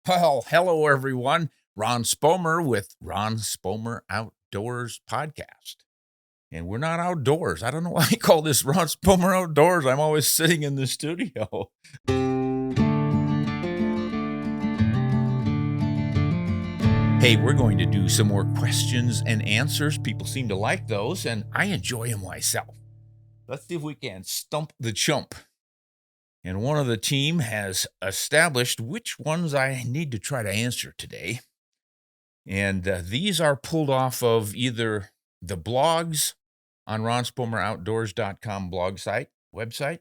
Well, hello everyone. Ron Spomer with Ron Spomer Outdoors Podcast. And we're not outdoors. I don't know why I call this Ron Spomer Outdoors. I'm always sitting in the studio. Hey, we're going to do some more questions and answers. People seem to like those, and I enjoy them myself. Let's see if we can stump the chump. And one of the team has established which ones I need to try to answer today. And these are pulled off of either the blogs on ronspomeroutdoors.com website,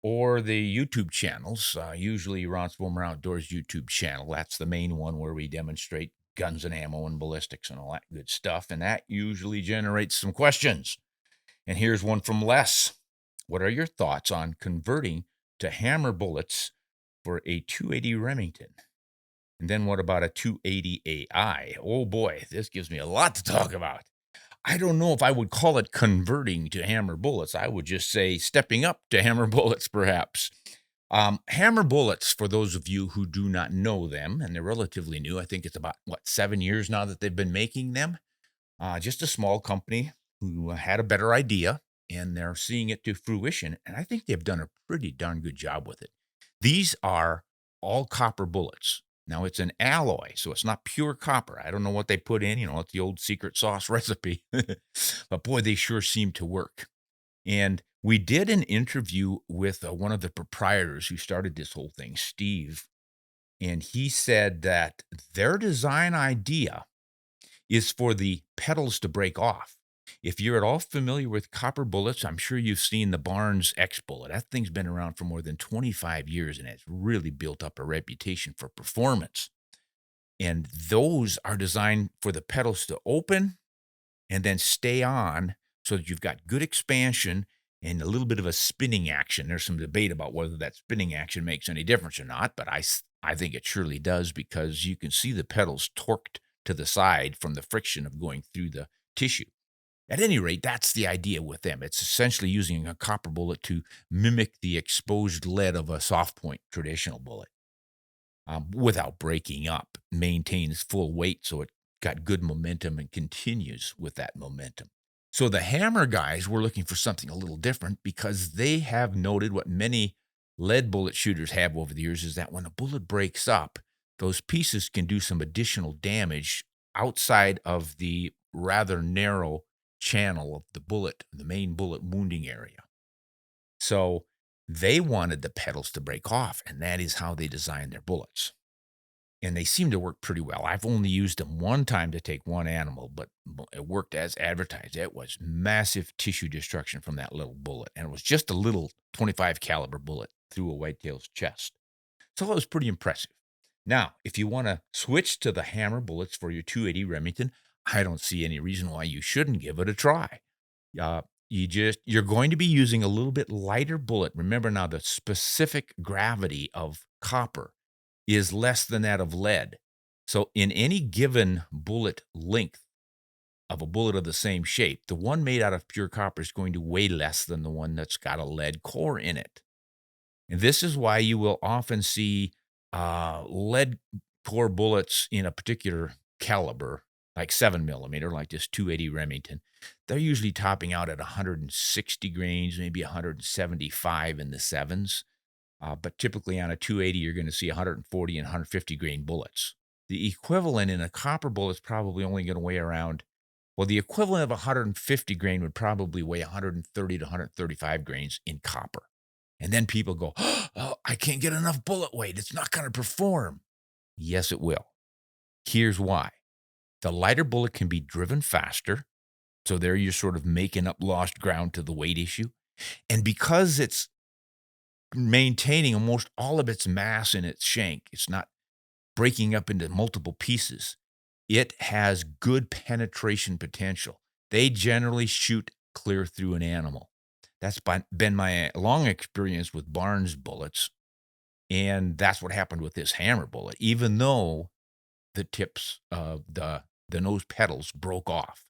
or the YouTube channels, usually Ron Spomer Outdoors YouTube channel. That's the main one where we demonstrate guns and ammo and ballistics and all that good stuff. And that usually generates some questions. And here's one from Les. What are your thoughts on converting to hammer bullets for a 280 Remmington? And then what about a 280 AI? Oh boy, this gives me a lot to talk about. I don't know if I would call it converting to hammer bullets. I would just say stepping up to hammer bullets, perhaps. Hammer bullets, for those of you who do not know them, and they're relatively new, I think it's about, 7 years now that they've been making them. Just a small company who had a better idea, and they're seeing it to fruition, and I think they've done a pretty darn good job with it. These are all copper bullets. Now, it's an alloy, so it's not pure copper. I don't know what they put in. It's the old secret sauce recipe. But boy, they sure seem to work. And we did an interview with one of the proprietors who started this whole thing, Steve. And he said that their design idea is for the petals to break off. If you're at all familiar with copper bullets, I'm sure you've seen the Barnes X bullet. That thing's been around for more than 25 years, and it's really built up a reputation for performance. And those are designed for the petals to open and then stay on so that you've got good expansion and a little bit of a spinning action. There's some debate about whether that spinning action makes any difference or not, but I think it surely does, because you can see the petals torqued to the side from the friction of going through the tissue. At any rate, that's the idea with them. It's essentially using a copper bullet to mimic the exposed lead of a soft point traditional bullet, without breaking up. Maintains full weight, so it got good momentum and continues with that momentum. So the hammer guys were looking for something a little different, because they have noted what many lead bullet shooters have over the years, is that when a bullet breaks up, those pieces can do some additional damage outside of the rather narrow channel of the bullet, the main bullet wounding area. So they wanted the petals to break off, and that is how they designed their bullets. And they seem to work pretty well. I've only used them one time to take one animal, but it worked as advertised. It was massive tissue destruction from that little bullet, and it was just a little 25 caliber bullet through a whitetail's chest. So it was pretty impressive. Now, if you want to switch to the hammer bullets for your 280 Remington, I don't see any reason why you shouldn't give it a try. You're going to be using a little bit lighter bullet. Remember now, the specific gravity of copper is less than that of lead. So in any given bullet length of a bullet of the same shape, the one made out of pure copper is going to weigh less than the one that's got a lead core in it. And this is why you will often see lead core bullets in a particular caliber, like 7mm, like this 280 Remington. They're usually topping out at 160 grains, maybe 175 in the sevens. But typically on a 280, you're going to see 140 and 150 grain bullets. The equivalent in a copper bullet is probably only going to weigh around, the equivalent of 150 grain would probably weigh 130 to 135 grains in copper. And then people go, oh, I can't get enough bullet weight. It's not going to perform. Yes, it will. Here's why. The lighter bullet can be driven faster. So there you're sort of making up lost ground to the weight issue. And because it's maintaining almost all of its mass in its shank, it's not breaking up into multiple pieces, it has good penetration potential. They generally shoot clear through an animal. That's been my long experience with Barnes bullets, and that's what happened with this hammer bullet, even though the tips of the nose petals broke off.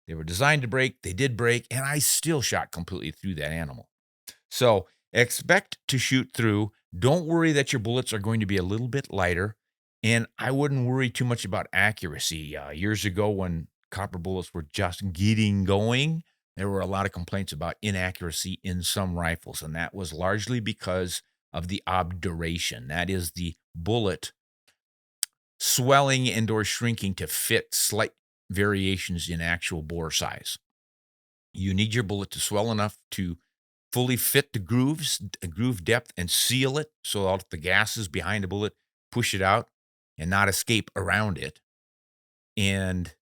They were designed to break, they did break, and I still shot completely through that animal. So expect to shoot through. Don't worry that your bullets are going to be a little bit lighter. And I wouldn't worry too much about accuracy. Years ago, when copper bullets were just getting going, there were a lot of complaints about inaccuracy in some rifles, and that was largely because of the obturation. That is the bullet swelling and or shrinking to fit slight variations in actual bore size. You need your bullet to swell enough to fully fit the grooves, groove depth, and seal it so all the gases behind the bullet push it out and not escape around it. And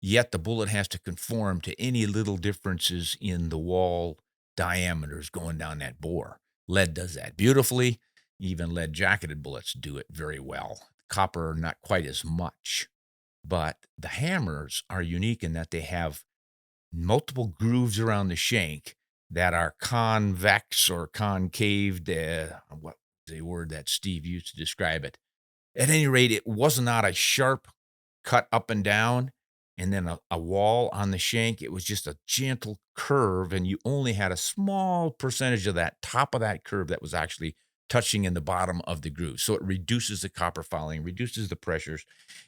yet the bullet has to conform to any little differences in the wall diameters going down that bore. Lead does that beautifully. Even lead jacketed bullets do it very well. Copper, not quite as much. But the hammers are unique in that they have multiple grooves around the shank that are convex or concaved. What was the word that Steve used to describe it? At any rate, it was not a sharp cut up and down and then a wall on the shank. It was just a gentle curve, and you only had a small percentage of that top of that curve that was actually touching in the bottom of the groove. So it reduces the copper fouling, reduces the pressures,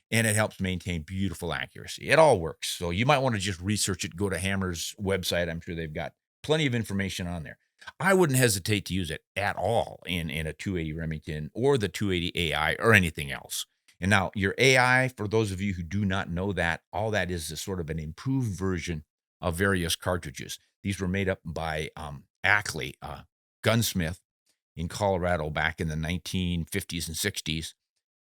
and it helps maintain beautiful accuracy. It all works. So you might want to just research it, go to Hammer's website. I'm sure they've got plenty of information on there. I wouldn't hesitate to use it at all in a 280 Remington or the 280 AI or anything else. And now your AI, for those of you who do not know that, all that is sort of an improved version of various cartridges. These were made up by Ackley, gunsmith in Colorado back in the 1950s and 60s.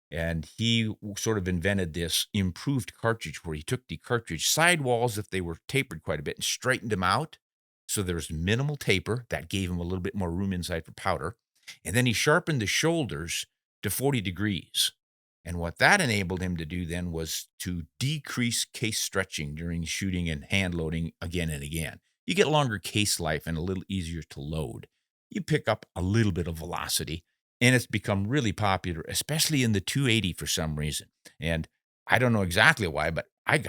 And he sort of invented this improved cartridge where he took the cartridge sidewalls, if they were tapered quite a bit, and straightened them out. So there was minimal taper. That gave him a little bit more room inside for powder. And then he sharpened the shoulders to 40 degrees. And what that enabled him to do then was to decrease case stretching during shooting and hand loading again and again. You get longer case life and a little easier to load. You pick up a little bit of velocity, and it's become really popular, especially in the 280 for some reason. And I don't know exactly why, but I'm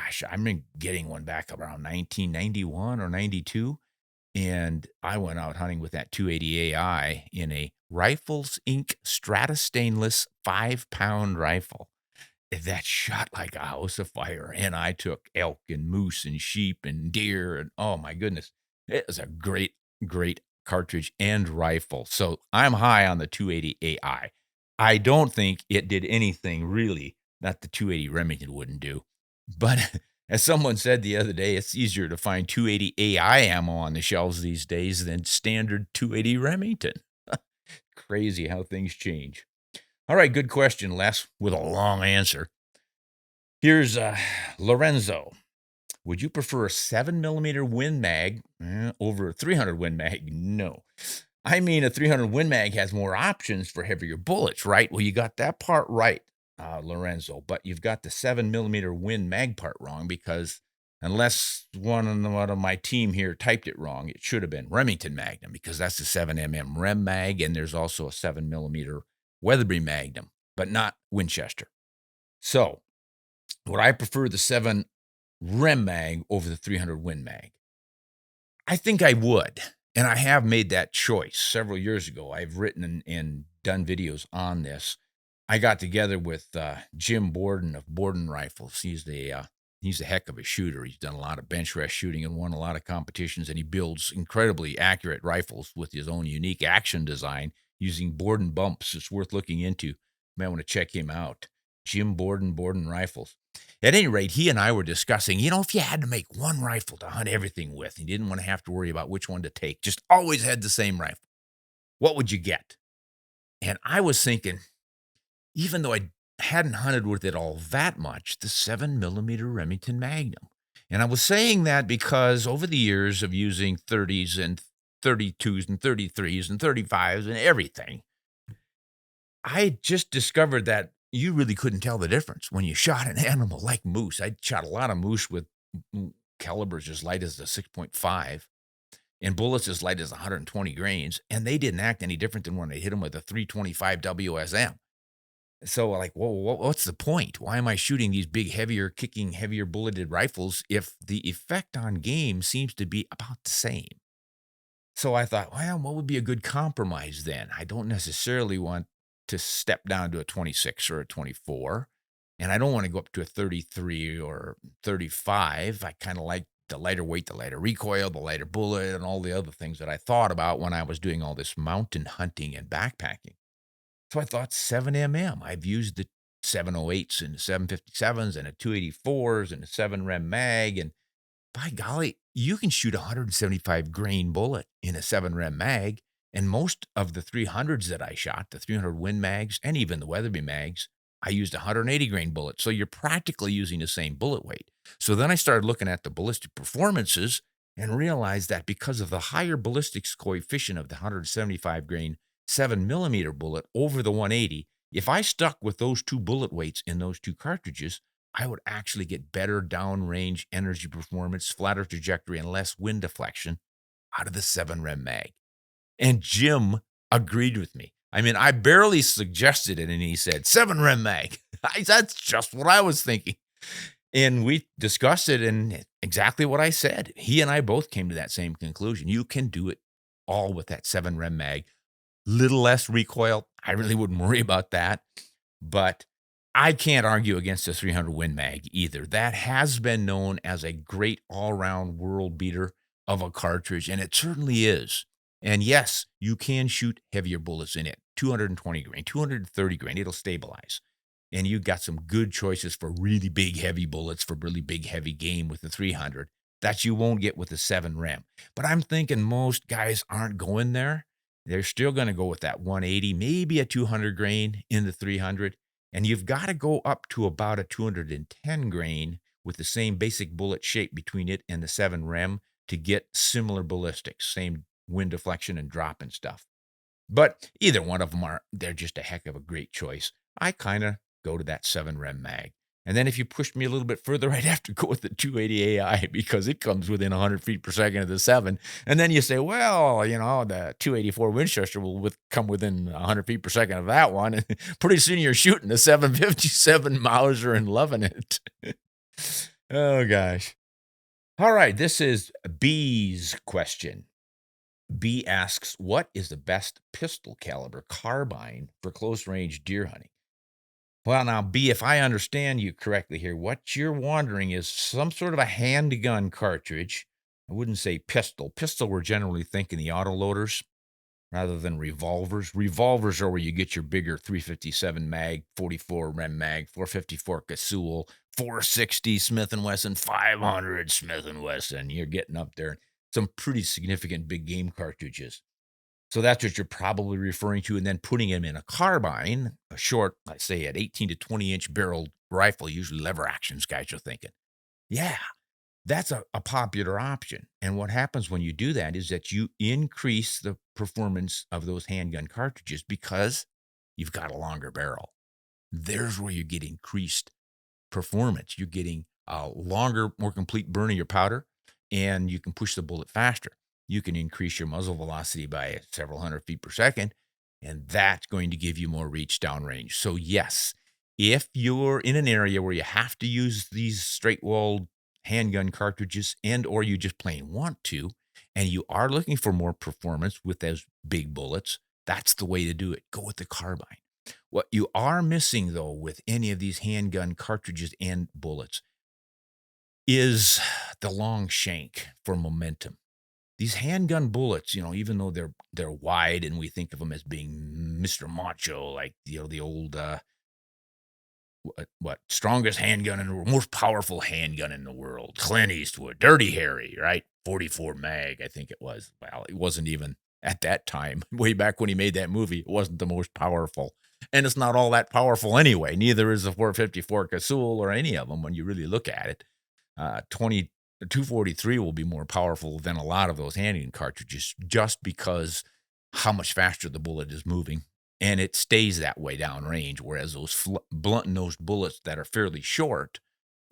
getting one back around 1991 or 92. And I went out hunting with that 280 AI in a Rifles Inc. Strata stainless 5-pound rifle that shot like a house of fire. And I took elk and moose and sheep and deer. And oh my goodness, it was a great, great cartridge and rifle. So I'm high on the 280 AI. I don't think it did anything really that the 280 Remington wouldn't do. But as someone said the other day, it's easier to find 280 AI ammo on the shelves these days than standard 280 Remington. Crazy how things change. All right, good question, Les, with a long answer. Here's Lorenzo. Would you prefer a 7mm Win Mag over a 300 Win Mag? No. I mean, a 300 Win Mag has more options for heavier bullets, right? Well, you got that part right, Lorenzo, but you've got the 7mm Win Mag part wrong because unless one of my team here typed it wrong, it should have been Remington Magnum because that's the 7mm Rem Mag, and there's also a 7mm Weatherby Magnum, but not Winchester. So, would I prefer the 7 Rem Mag over the 300 Win Mag? I think I would, and I have made that choice several years ago. I've written and done videos on this. I got together with Jim Borden of Borden Rifles. He's a heck of a shooter. He's done a lot of bench rest shooting and won a lot of competitions, and he builds incredibly accurate rifles with his own unique action design using Borden bumps. It's worth looking into. You might want to check him out. Jim Borden Rifles. At any rate, he and I were discussing, if you had to make one rifle to hunt everything with, you didn't want to have to worry about which one to take, just always had the same rifle, what would you get? And I was thinking, even though I hadn't hunted with it all that much, the 7mm Remington Magnum. And I was saying that because over the years of using 30s and 32s and 33s and 35s and everything, I just discovered that you really couldn't tell the difference when you shot an animal like moose. I shot a lot of moose with calibers as light as the 6.5 and bullets as light as 120 grains, and they didn't act any different than when I hit them with a 325 WSM. So like, whoa, what's the point? Why am I shooting these big, heavier, kicking, heavier bulleted rifles if the effect on game seems to be about the same? So I thought, well, what would be a good compromise then? I don't necessarily want to step down to a 26 or a 24, and I don't want to go up to a 33 or 35. I kind of like the lighter weight, the lighter recoil, the lighter bullet, and all the other things that I thought about when I was doing all this mountain hunting and backpacking. So I thought 7mm. I've used the 708s and the 757s and the 284s and the 7 Rem Mag, and by golly, you can shoot a 175 grain bullet in a 7 Rem Mag, and most of the 300s that I shot, the 300 Win Mags, and even the Weatherby Mags, I used a 180 grain bullet. So you're practically using the same bullet weight. So then I started looking at the ballistic performances and realized that because of the higher ballistics coefficient of the 175 grain 7mm bullet over the 180, if I stuck with those two bullet weights in those two cartridges, I would actually get better downrange energy performance, flatter trajectory, and less wind deflection out of the 7 Rem Mag. And Jim agreed with me. I mean, I barely suggested it, and he said, 7 Rem Mag. That's just what I was thinking. And we discussed it, and exactly what I said. He and I both came to that same conclusion. You can do it all with that 7 Rem Mag. Little less recoil. I really wouldn't worry about that. But I can't argue against the 300 Win Mag either. That has been known as a great all-around world beater of a cartridge, and it certainly is. And yes, you can shoot heavier bullets in it. 220 grain, 230 grain, it'll stabilize. And you got some good choices for really big, heavy bullets for really big, heavy game with the 300 that you won't get with the 7 Rem. But I'm thinking most guys aren't going there. They're still going to go with that 180, maybe a 200 grain in the 300. And you've got to go up to about a 210 grain with the same basic bullet shape between it and the 7 Rem to get similar ballistics, same wind deflection and drop and stuff. But either one of them they're just a heck of a great choice. I kind of go to that 7 Rem Mag. And then if you push me a little bit further, I'd have to go with the 280 AI because it comes within 100 feet per second of the 7. And then you say, well, the 284 Winchester will come within 100 feet per second of that one. And pretty soon you're shooting the 757 Mauser and loving it. Oh, gosh. All right, this is B's question. B asks, what is the best pistol caliber carbine for close-range deer hunting? Well, now, B, if I understand you correctly here, what you're wondering is some sort of a handgun cartridge. I wouldn't say pistol. Pistol, we're generally thinking the autoloaders rather than revolvers. Revolvers are where you get your bigger 357 mag, 44 Rem Mag, 454 Casull, 460 Smith & Wesson, 500 Smith & Wesson. You're getting up there. Some pretty significant big game cartridges. So that's what you're probably referring to, and then putting them in a carbine, a short, I say, at 18 to 20-inch barreled rifle, usually lever actions, guys are thinking. Yeah, that's a popular option. And what happens when you do that is that you increase the performance of those handgun cartridges because you've got a longer barrel. There's where you get increased performance. You're getting a longer, more complete burn of your powder, and you can push the bullet faster. You can increase your muzzle velocity by several hundred feet per second, and that's going to give you more reach downrange. So yes, if you're in an area where you have to use these straight-walled handgun cartridges and or you just plain want to, and you are looking for more performance with those big bullets, that's the way to do it. Go with the carbine. What you are missing, though, with any of these handgun cartridges and bullets is the long shank for momentum. These handgun bullets, even though they're wide and we think of them as being Mr. Macho, like the old strongest handgun in the world, most powerful handgun in the world, Clint Eastwood, Dirty Harry, right? 44 mag, I think it was. Well, it wasn't even at that time, way back when he made that movie. It wasn't the most powerful, and it's not all that powerful anyway. Neither is the 454 Casull or any of them when you really look at it. 243 will be more powerful than a lot of those handgun cartridges just because how much faster the bullet is moving, and it stays that way downrange, whereas those blunt-nosed bullets that are fairly short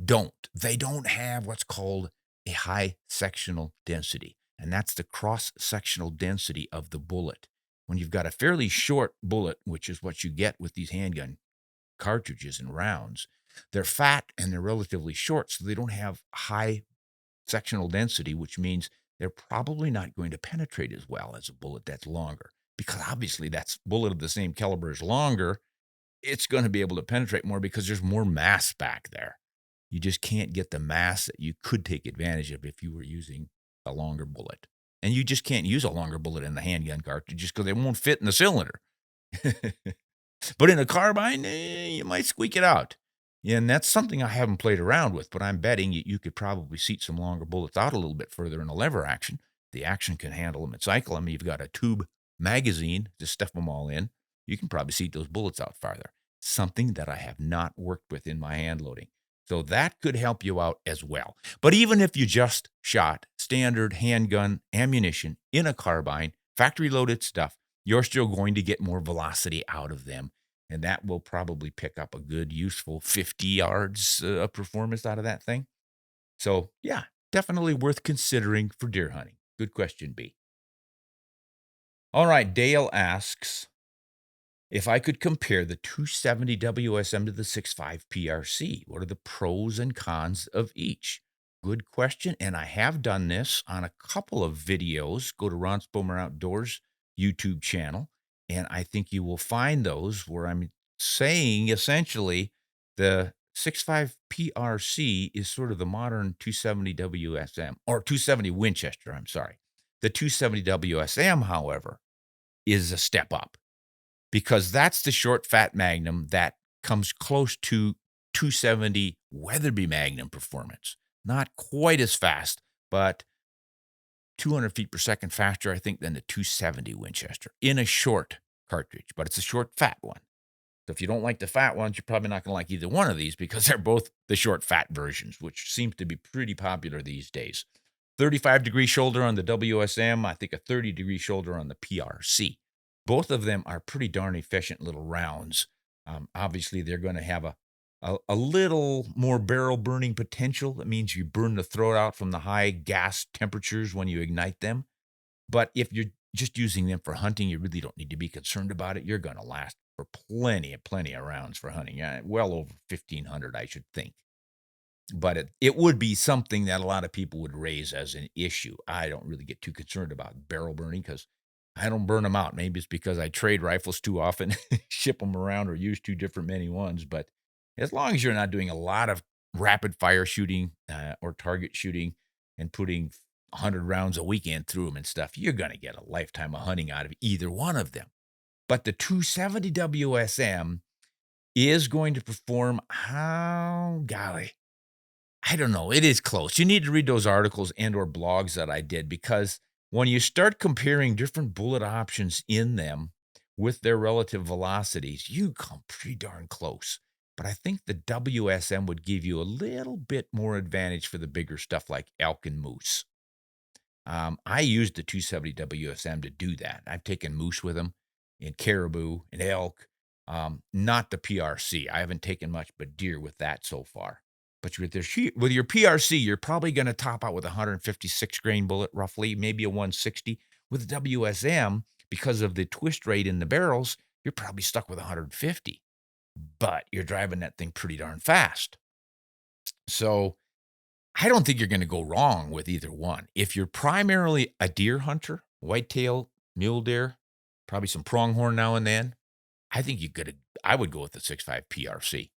don't. They don't have what's called a high sectional density, and that's the cross-sectional density of the bullet. When you've got a fairly short bullet, which is what you get with these handgun cartridges and rounds, they're fat and they're relatively short, so they don't have high sectional density, which means they're probably not going to penetrate as well as a bullet that's longer. because obviously that's bullet of the same caliber is longer. It's going to be able to penetrate more because there's more mass back there. You just can't get the mass that you could take advantage of if you were using a longer bullet. And you just can't use a longer bullet in the handgun cartridge just because it won't fit in the cylinder. But in a carbine, you might squeak it out. And that's something I haven't played around with, but I'm betting you could probably seat some longer bullets out a little bit further in a lever action. The action can handle them and cycle them. You've got a tube magazine to stuff them all in. You can probably seat those bullets out farther. Something that I have not worked with in my hand loading. So that could help you out as well. But even if you just shot standard handgun ammunition in a carbine, factory loaded stuff, you're still going to get more velocity out of them. And that will probably pick up a good, useful 50 yards of performance out of that thing. So, yeah, definitely worth considering for deer hunting. Good question, B. All right, Dale asks, if I could compare the 270 WSM to the 6.5 PRC, what are the pros and cons of each? Good question, and I have done this on a couple of videos. Go to Ron Spomer Outdoors YouTube channel, and I think you will find those where I'm saying essentially the 6.5 PRC is sort of the modern 270 WSM, or 270 Winchester, I'm sorry. The 270 WSM, however, is a step up, because that's the short, fat Magnum that comes close to 270 Weatherby Magnum performance. Not quite as fast, but 200 feet per second faster, I think, than the 270 Winchester in a short cartridge, but it's a short, fat one. So if you don't like the fat ones, you're probably not going to like either one of these because they're both the short, fat versions, which seems to be pretty popular these days. 35-degree shoulder on the WSM, I think a 30-degree shoulder on the PRC. Both of them are pretty darn efficient little rounds. Obviously, they're going to have a little more barrel burning potential. That means you burn the throat out from the high gas temperatures when you ignite them. But if you're just using them for hunting, you really don't need to be concerned about it. You're going to last for plenty of rounds for hunting. Well over 1,500, I should think. But it would be something that a lot of people would raise as an issue. I don't really get too concerned about barrel burning because I don't burn them out. Maybe it's because I trade rifles too often, ship them around, or use two different many ones. But as long as you're not doing a lot of rapid fire shooting or target shooting and putting 100 rounds a weekend through them and stuff, you're going to get a lifetime of hunting out of either one of them. But the 270 WSM is going to perform, golly, I don't know. It is close. You need to read those articles and or blogs that I did, because when you start comparing different bullet options in them with their relative velocities, you come pretty darn close. But I think the WSM would give you a little bit more advantage for the bigger stuff like elk and moose. I used the 270 WSM to do that. I've taken moose with them and caribou and elk, not the PRC. I haven't taken much but deer with that so far. But with your PRC, you're probably going to top out with a 156 grain bullet, roughly, maybe a 160. With the WSM, because of the twist rate in the barrels, you're probably stuck with 150. But you're driving that thing pretty darn fast. So I don't think you're going to go wrong with either one. If you're primarily a deer hunter, whitetail, mule deer, probably some pronghorn now and then, I think I would go with the 6.5 PRC.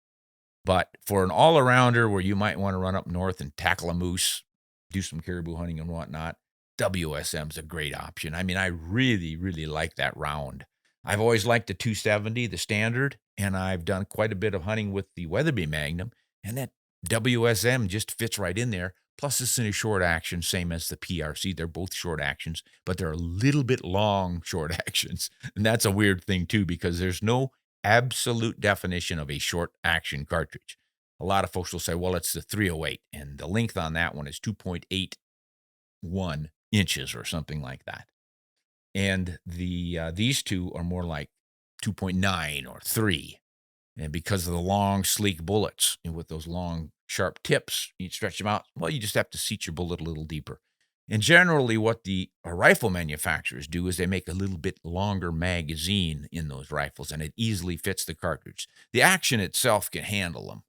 But for an all-arounder where you might want to run up north and tackle a moose, do some caribou hunting and whatnot, WSM's a great option. I mean, I really, really like that round. I've always liked the 270, the standard, and I've done quite a bit of hunting with the Weatherby Magnum, and that WSM just fits right in there. Plus, it's in a short action, same as the PRC. They're both short actions, but they're a little bit long short actions. And that's a weird thing, too, because there's no absolute definition of a short action cartridge. A lot of folks will say, well, it's the 308, and the length on that one is 2.81 inches or something like that. And these two are more like 2.9 or 3. And because of the long, sleek bullets and with those long, sharp tips, you stretch them out. Well, you just have to seat your bullet a little deeper. And generally what the rifle manufacturers do is they make a little bit longer magazine in those rifles, and it easily fits the cartridge. The action itself can handle them.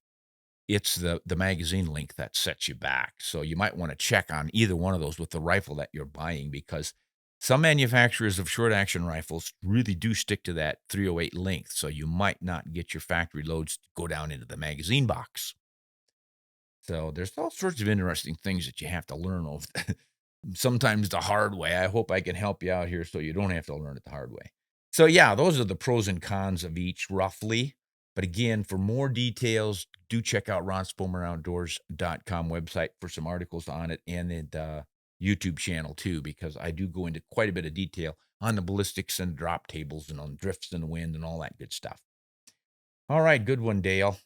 It's the magazine length that sets you back. So you might want to check on either one of those with the rifle that you're buying, because Some manufacturers of short action rifles really do stick to that 308 length, so you might not get your factory loads to go down into the magazine box. So there's all sorts of interesting things that you have to learn over sometimes the hard way. I hope I can help you out here so you don't have to learn it the hard way. So yeah, those are the pros and cons of each roughly. But again, for more details, do check out ronspomeroutdoors.com website for some articles on it, and the YouTube channel too, because I do go into quite a bit of detail on the ballistics and drop tables and on drifts in the wind and all that good stuff. All right, good one, Dale.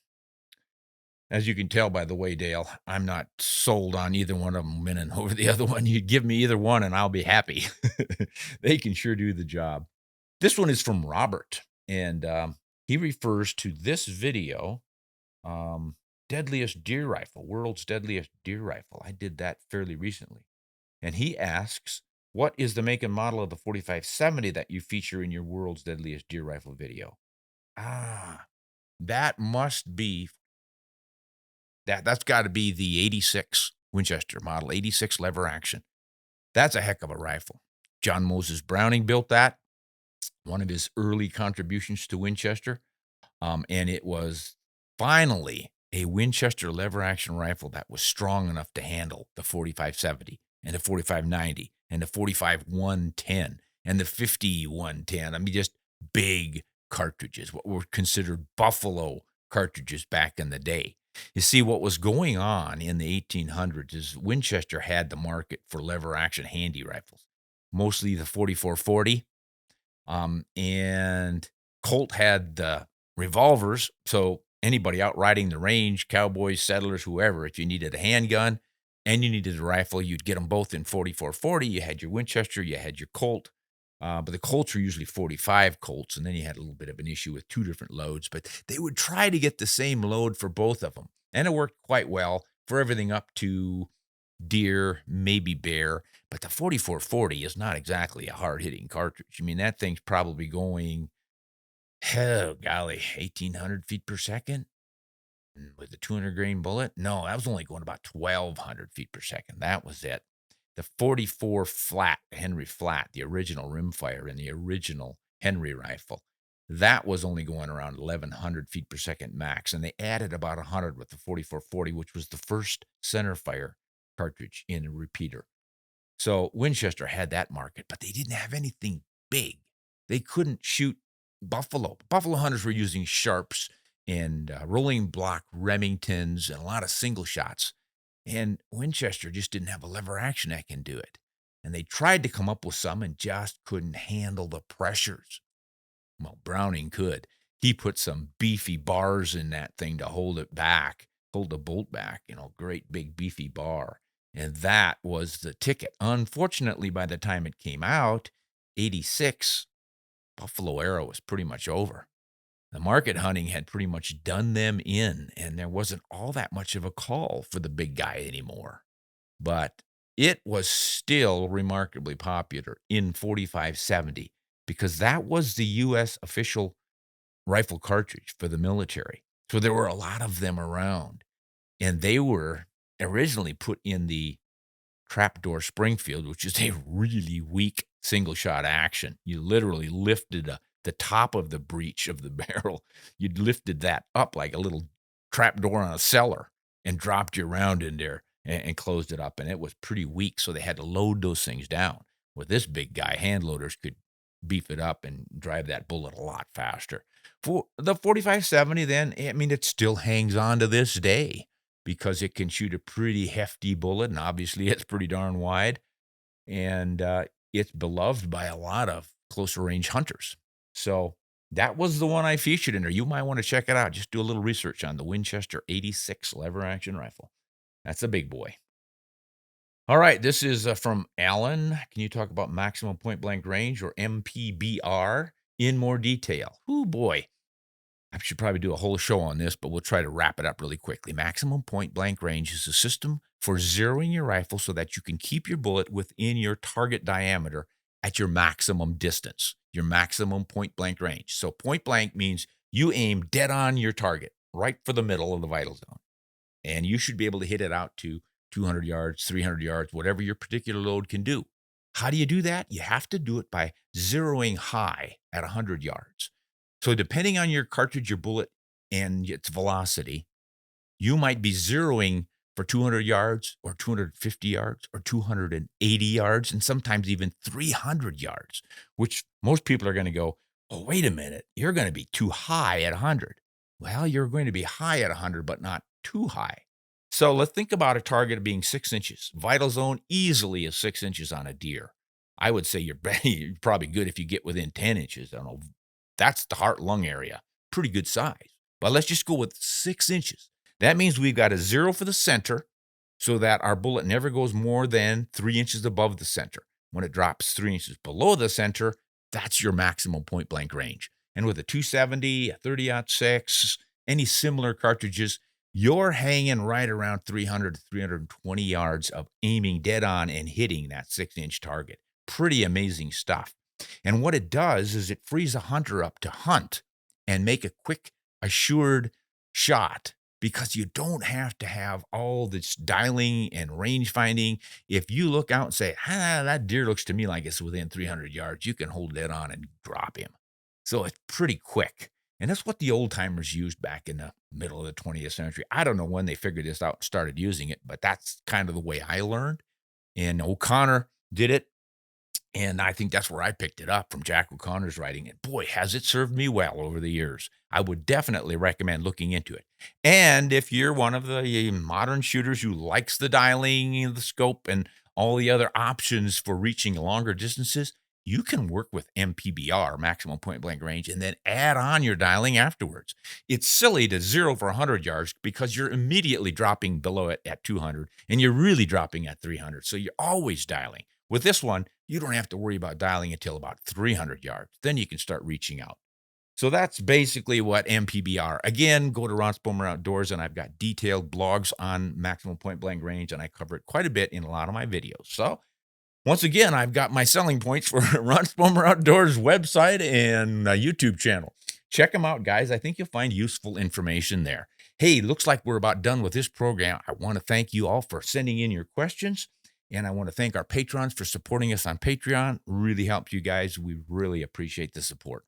As you can tell by the way, Dale, I'm not sold on either one of them winning over the other one. You give me either one and I'll be happy. They can sure do the job. This one is from Robert, and he refers to this video, Deadliest Deer Rifle, World's Deadliest Deer Rifle. I did that fairly recently. And he asks, what is the make and model of the 4570 that you feature in your World's Deadliest Deer Rifle video? That must be that's got to be the 86 Winchester model, 86 lever action. That's a heck of a rifle. John Moses Browning built that, one of his early contributions to Winchester. And it was finally a Winchester lever action rifle that was strong enough to handle the 4570 and the 4590 and the 45-110 and the 50-110. I mean, just big cartridges, what were considered buffalo cartridges back in the day. You see, what was going on in the 1800s is Winchester had the market for lever action handy rifles, mostly the 4440, and Colt had the revolvers. So anybody out riding the range, cowboys, settlers, whoever, if you needed a handgun and you needed a rifle, you'd get them both in 4440. You had your Winchester, you had your Colt. But the Colts were usually 45 Colts, and then you had a little bit of an issue with two different loads, but they would try to get the same load for both of them. And it worked quite well for everything up to deer, maybe bear. But the 4440 is not exactly a hard-hitting cartridge. I mean, that thing's probably going, oh, golly, 1,800 feet per second with a 200 grain bullet. No, that was only going about 1,200 feet per second. That was it. The 44 flat, Henry flat, the original rimfire in the original Henry rifle, that was only going around 1,100 feet per second max. And they added about 100 with the 4440, which was the first centerfire cartridge in a repeater. So Winchester had that market, but they didn't have anything big. They couldn't shoot buffalo. Buffalo hunters were using sharps and rolling block Remingtons and a lot of single shots. And Winchester just didn't have a lever action that can do it. And they tried to come up with some and just couldn't handle the pressures. Well, Browning could. He put some beefy bars in that thing to hold it back, hold the bolt back, great big beefy bar. And that was the ticket. Unfortunately, by the time it came out, 86, Buffalo era was pretty much over. The market hunting had pretty much done them in, and there wasn't all that much of a call for the big guy anymore. But it was still remarkably popular in 4570 because that was the U.S. official rifle cartridge for the military. So there were a lot of them around, and they were originally put in the trapdoor Springfield, which is a really weak single shot action. You literally lifted the top of the breech of the barrel. You'd lifted that up like a little trapdoor on a cellar and dropped your round in there and closed it up. And it was pretty weak, so they had to load those things down. With this big guy, hand loaders could beef it up and drive that bullet a lot faster. For the 4570, then, I mean, it still hangs on to this day because it can shoot a pretty hefty bullet, and obviously it's pretty darn wide, and it's beloved by a lot of closer range hunters. So that was the one I featured in there. You might want to check it out. Just do a little research on the Winchester 86 lever action rifle. That's a big boy. All right, this is from Alan. Can you talk about maximum point blank range, or MPBR, in more detail? Oh boy, I should probably do a whole show on this, but we'll try to wrap it up really quickly. Maximum point blank range is a system for zeroing your rifle so that you can keep your bullet within your target diameter at your maximum distance, your maximum point blank range. So point blank means you aim dead on your target, right for the middle of the vital zone. And you should be able to hit it out to 200 yards, 300 yards, whatever your particular load can do. How do you do that? You have to do it by zeroing high at 100 yards. So depending on your cartridge, your bullet, and its velocity, you might be zeroing for 200 yards or 250 yards or 280 yards and sometimes even 300 yards, which most people are going to go, oh, wait a minute, you're going to be too high at 100. Well, you're going to be high at 100, but not too high. So let's think about a target being 6 inches. Vital zone easily is 6 inches on a deer. I would say you're probably good if you get within 10 inches. I don't know. That's the heart lung area. Pretty good size. But let's just go with 6 inches. That means we've got a zero for the center so that our bullet never goes more than 3 inches above the center. When it drops 3 inches below the center, that's your maximum point blank range. And with a 270, a 30-06, any similar cartridges, you're hanging right around 300 to 320 yards of aiming dead on and hitting that 6-inch target. Pretty amazing stuff. And what it does is it frees a hunter up to hunt and make a quick, assured shot, because you don't have to have all this dialing and range finding. If you look out and say, that deer looks to me like it's within 300 yards, you can hold dead on and drop him. So it's pretty quick. And that's what the old timers used back in the middle of the 20th century. I don't know when they figured this out and started using it, but that's kind of the way I learned. And O'Connor did it. And I think that's where I picked it up from Jack O'Connor's writing. And boy, has it served me well over the years. I would definitely recommend looking into it. And if you're one of the modern shooters who likes the dialing, the scope, and all the other options for reaching longer distances, you can work with MPBR, maximum point blank range, and then add on your dialing afterwards. It's silly to zero for 100 yards because you're immediately dropping below it at 200, and you're really dropping at 300. So you're always dialing. With this one, you don't have to worry about dialing until about 300 yards. Then you can start reaching out. So that's basically what MPBR. Again, go to Ron Spomer Outdoors, and I've got detailed blogs on maximum point blank range, and I cover it quite a bit in a lot of my videos. So once again, I've got my selling points for Ron Spomer Outdoors website and YouTube channel. Check them out, guys. I think you'll find useful information there. Hey, looks like we're about done with this program. I want to thank you all for sending in your questions. And I want to thank our patrons for supporting us on Patreon. Really helps you guys. We really appreciate the support.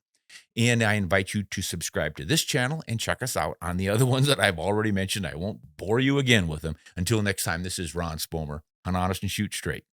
And I invite you to subscribe to this channel and check us out on the other ones that I've already mentioned. I won't bore you again with them. Until next time, this is Ron Spomer on Honest and Shoot Straight.